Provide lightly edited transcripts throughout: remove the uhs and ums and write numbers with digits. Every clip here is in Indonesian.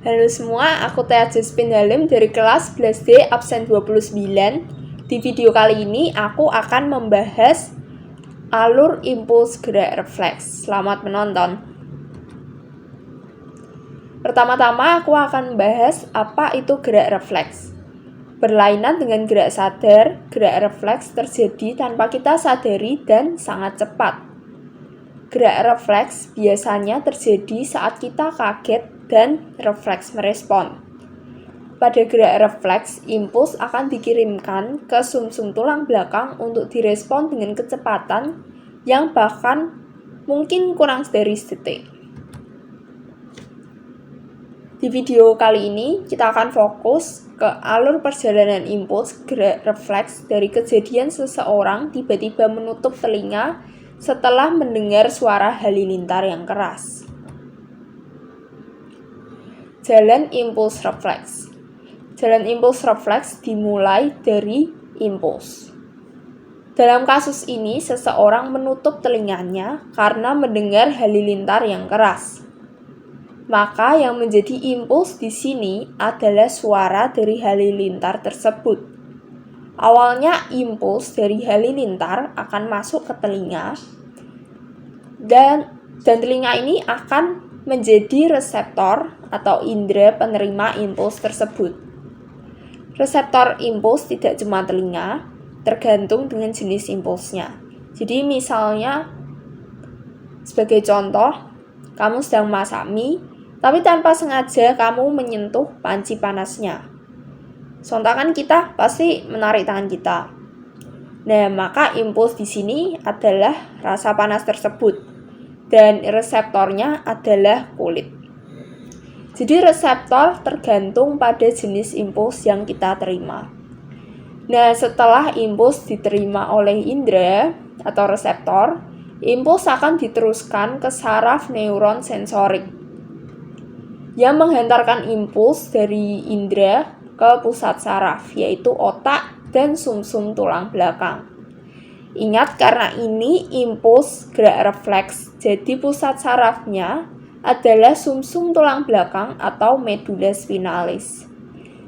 Halo semua, aku Tia Jaspin Halim dari kelas 11D absen 29. Di video kali ini aku akan membahas alur impuls gerak refleks. Selamat menonton. Pertama-tama aku akan membahas apa itu gerak refleks. Berlainan dengan gerak sadar, gerak refleks terjadi tanpa kita sadari dan sangat cepat. Gerak refleks biasanya terjadi saat kita kaget dan refleks merespon. Pada gerak refleks, impuls akan dikirimkan ke sumsum tulang belakang untuk direspon dengan kecepatan yang bahkan mungkin kurang dari sedetik. Di video kali ini, kita akan fokus ke alur perjalanan impuls gerak refleks dari kejadian seseorang tiba-tiba menutup telinga setelah mendengar suara halilintar yang keras. Jalan impuls refleks. Jalan impuls refleks dimulai dari impuls. Dalam kasus ini, seseorang menutup telinganya karena mendengar halilintar yang keras. Maka yang menjadi impuls di sini adalah suara dari halilintar tersebut. Awalnya impuls dari halilintar akan masuk ke telinga dan telinga ini akan menjadi reseptor atau indera penerima impuls tersebut. Reseptor impuls tidak cuma telinga, tergantung dengan jenis impulsnya. Jadi misalnya sebagai contoh, kamu sedang masak mie, tapi tanpa sengaja kamu menyentuh panci panasnya. Sontakan kita pasti menarik tangan kita. Nah, maka impuls di sini adalah rasa panas tersebut dan reseptornya adalah kulit. Jadi reseptor tergantung pada jenis impuls yang kita terima. Nah, setelah impuls diterima oleh indera atau reseptor, impuls akan diteruskan ke saraf neuron sensorik yang menghantarkan impuls dari indera ke pusat saraf, yaitu otak dan sumsum tulang belakang. Ingat, karena ini impuls gerak refleks, jadi pusat sarafnya adalah sumsum tulang belakang atau medula spinalis.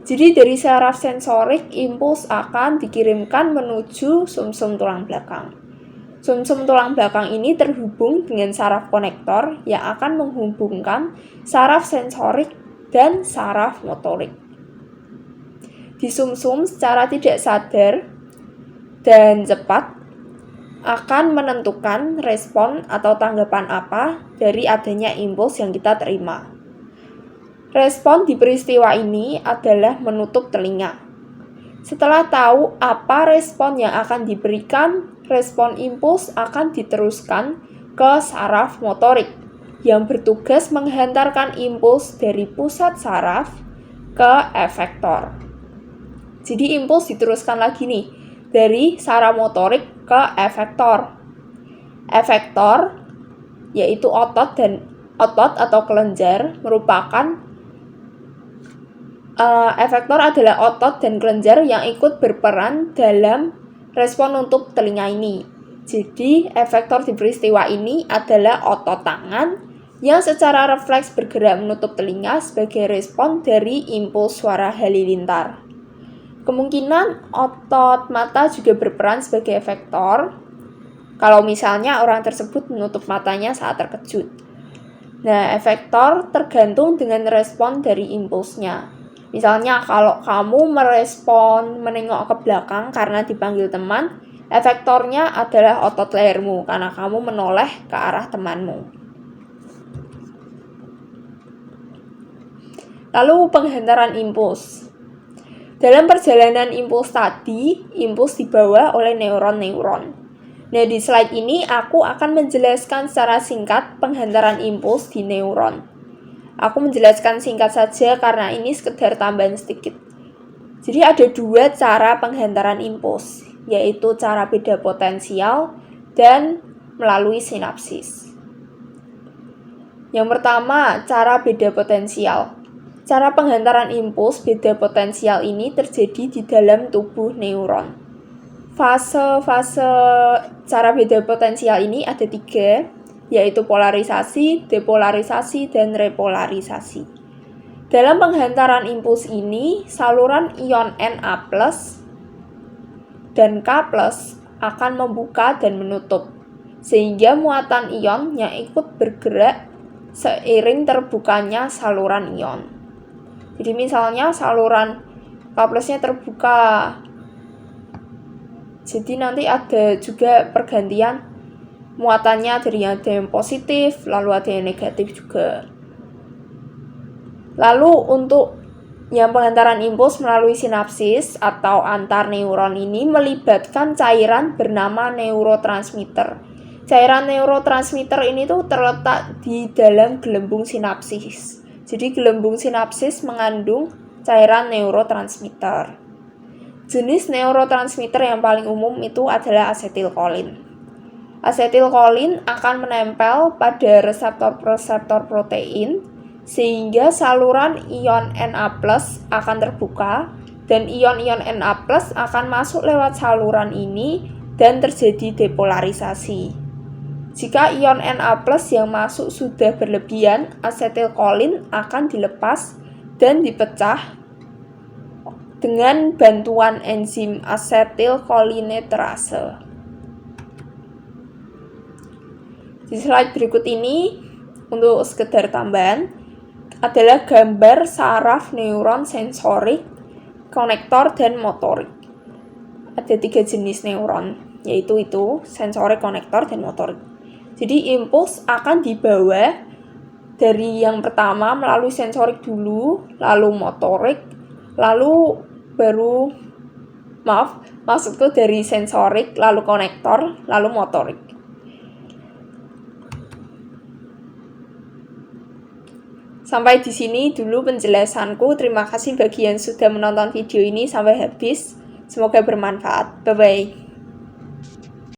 Jadi dari saraf sensorik, impuls akan dikirimkan menuju sumsum tulang belakang. Sumsum tulang belakang ini terhubung dengan saraf konektor yang akan menghubungkan saraf sensorik dan saraf motorik. Di sumsum secara tidak sadar dan cepat akan menentukan respon atau tanggapan apa dari adanya impuls yang kita terima. Respon di peristiwa ini adalah menutup telinga. Setelah tahu apa respon yang akan diberikan, respon impuls akan diteruskan ke saraf motorik yang bertugas menghantarkan impuls dari pusat saraf ke efektor. Jadi impuls diteruskan lagi nih dari saraf motorik ke efektor. Efektor yaitu otot atau kelenjar merupakan efektor adalah otot dan kelenjar yang ikut berperan dalam respon nutup telinga ini. Jadi efektor di peristiwa ini adalah otot tangan yang secara refleks bergerak menutup telinga sebagai respon dari impuls suara halilintar. Kemungkinan otot mata juga berperan sebagai efektor kalau misalnya orang tersebut menutup matanya saat terkejut. Nah, efektor tergantung dengan respon dari impulsnya. Misalnya kalau kamu merespon menengok ke belakang karena dipanggil teman, efektornya adalah otot lehermu karena kamu menoleh ke arah temanmu. Lalu penghantaran impuls. Dalam perjalanan impuls tadi, impuls dibawa oleh neuron-neuron. Nah, di slide ini aku akan menjelaskan secara singkat penghantaran impuls di neuron. Aku menjelaskan singkat saja karena ini sekedar tambahan sedikit. Jadi ada dua cara penghantaran impuls, yaitu cara beda potensial dan melalui sinapsis. Yang pertama, cara beda potensial. Cara penghantaran impuls beda potensial ini terjadi di dalam tubuh neuron. Fase-fase cara beda potensial ini ada 3, yaitu polarisasi, depolarisasi, dan repolarisasi. Dalam penghantaran impuls ini, saluran ion Na+ dan K+ akan membuka dan menutup, sehingga muatan ion yang ikut bergerak seiring terbukanya saluran ion. Jadi misalnya saluran K+-nya terbuka, jadi nanti ada juga pergantian muatannya, dari ada yang positif, lalu ada yang negatif juga. Lalu untuk yang penghantaran impuls melalui sinapsis atau antar neuron ini melibatkan cairan bernama neurotransmitter. Cairan neurotransmitter ini tuh terletak di dalam gelembung sinapsis. Jadi gelembung sinapsis mengandung cairan neurotransmitter. Jenis neurotransmitter yang paling umum itu adalah asetilkolin. Asetilkolin akan menempel pada reseptor-reseptor protein sehingga saluran ion Na+ akan terbuka dan ion-ion Na+ akan masuk lewat saluran ini dan terjadi depolarisasi. Jika ion Na+ yang masuk sudah berlebihan, asetilkolin akan dilepas dan dipecah dengan bantuan enzim asetilkolineterase. Di slide berikut ini, untuk sekedar tambahan, adalah gambar saraf neuron sensorik, konektor, dan motorik. Ada 3 jenis neuron, yaitu sensorik, konektor, dan motorik. Jadi impuls akan dibawa dari yang pertama melalui sensorik dulu, lalu motorik, lalu maksudku dari sensorik, lalu konektor, lalu motorik. Sampai di sini dulu penjelasanku. Terima kasih bagi yang sudah menonton video ini sampai habis. Semoga bermanfaat. Bye-bye.